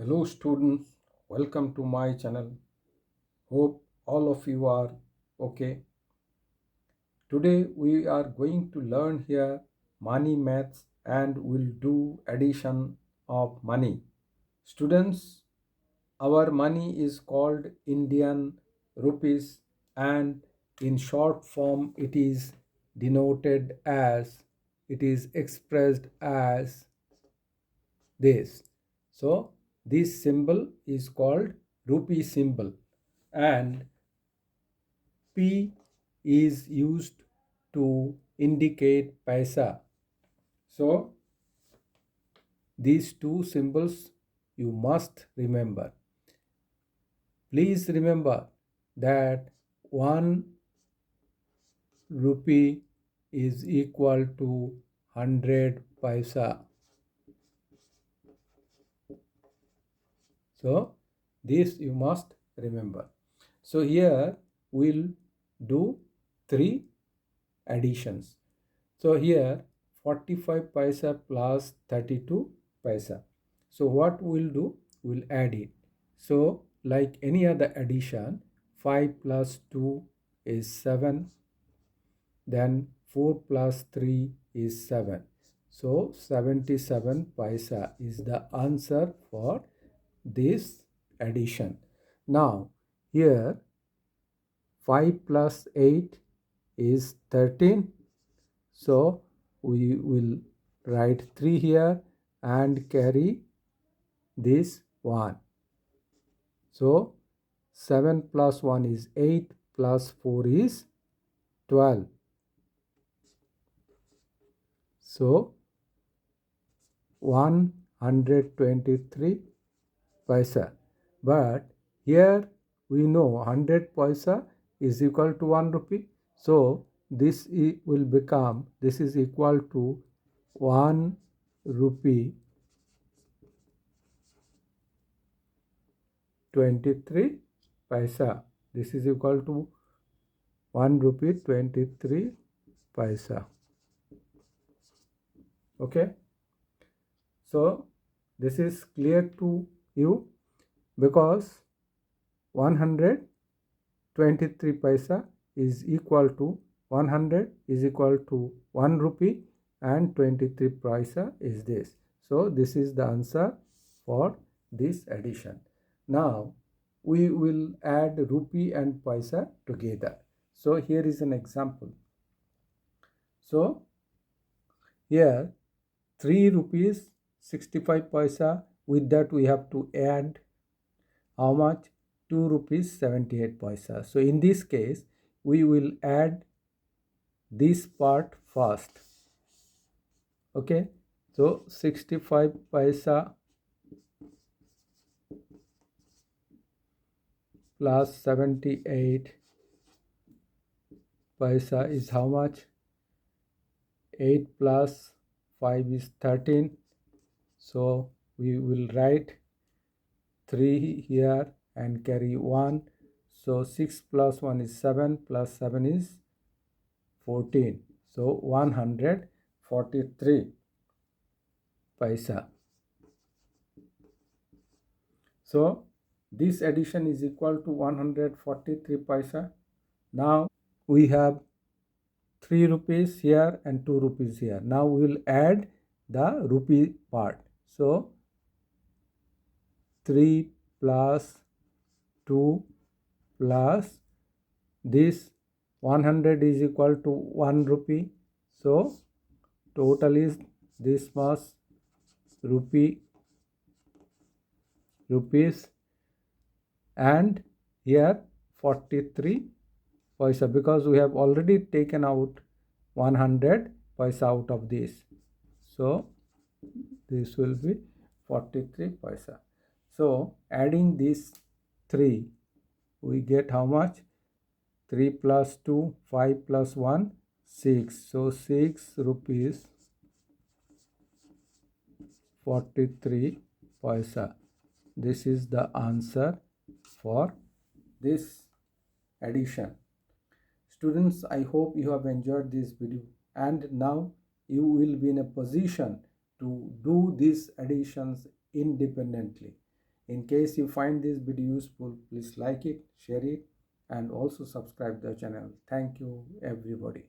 Hello students, welcome to my channel. Hope all of you are okay. Today we are going to learn here money maths and we'll do addition of money. Students, our money is called Indian rupees and in short form it is expressed as this. So this symbol is called rupee symbol and P is used to indicate paisa. So these two symbols you must remember. Please remember that 1 rupee is equal to 100 paisa. So this you must remember. So here we'll do three additions. So here 45 paisa plus 32 paisa. So what we'll do, we'll add it. So like any other addition, 5 plus 2 is 7, then 4 plus 3 is 7. So 77 paisa is the answer for this addition. Now here 5 plus 8 is 13. So we will write 3 here and carry this 1. So 7 plus 1 is 8 plus 4 is 12. So 123 paisa. But here we know 100 paisa is equal to 1 rupee. So this will become, this is equal to 1 rupee 23 paisa. This is equal to 1 rupee 23 paisa. Okay. So this is clear to you because 123 paisa is equal to 100 is equal to 1 rupee and 23 paisa is this. So this is the answer for this addition. Now we will add rupee and paisa together. So here is an example. So here 3 rupees 65 paisa, with that we have to add how much? 2 rupees 78 paisa. So in this case we will add this part first. Okay, so 65 paisa plus 78 paisa is how much? 8 plus 5 is 13. So we will write 3 here and carry 1. So 6 plus 1 is 7 plus 7 is 14. So 143 paisa. So this addition is equal to 143 paisa. Now we have 3 rupees here and 2 rupees here. Now we will add the rupee part. So 3 plus 2 plus this 100 is equal to 1 rupee. So total is this much rupees and here 43 paisa because we have already taken out 100 paisa out of this. So this will be 43 paisa. So adding these 3 we get how much? 3 plus 2 5 plus 1 6. So 6 rupees 43 paisa. This is the answer for this addition. Students, I hope you have enjoyed this video and now you will be in a position to do these additions independently. In case you find this video useful, please like it, share it, and also subscribe the channel. Thank you everybody.